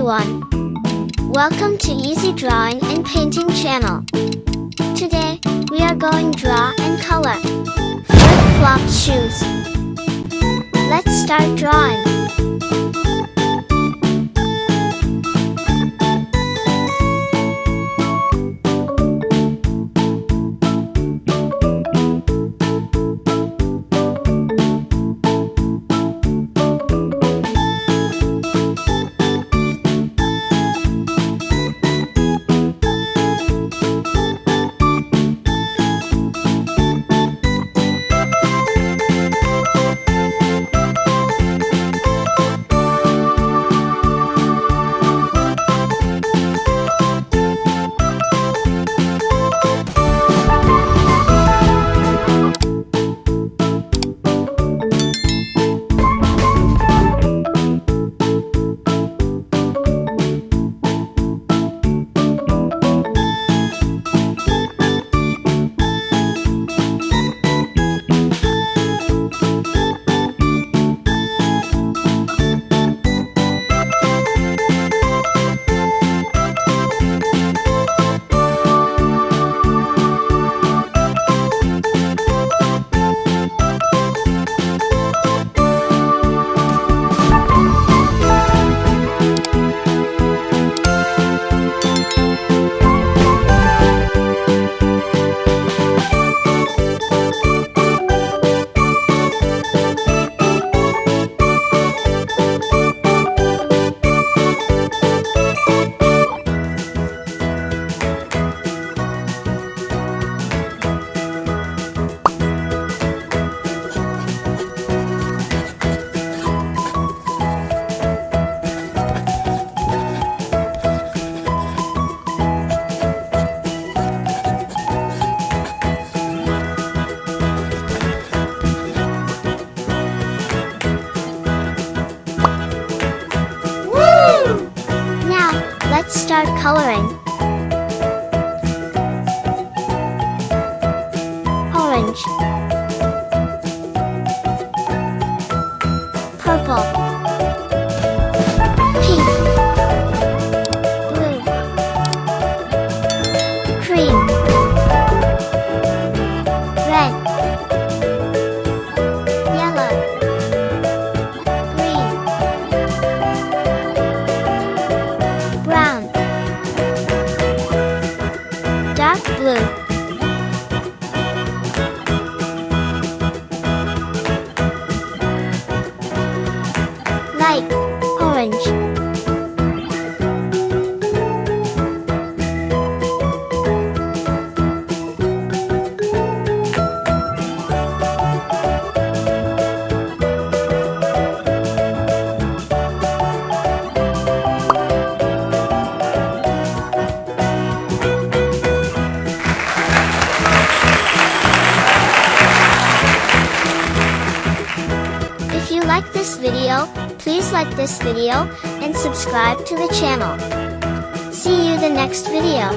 everyone! Welcome to Easy Drawing and Painting channel. Today, we are going draw and color flip-flop shoes. Let's start drawing. Let's start coloring. Orange, purple, pink, blue, cream, red, yellow, green, brown, dark blue, light orange, If you like this video, please like this video and subscribe to the channel. See you the next video.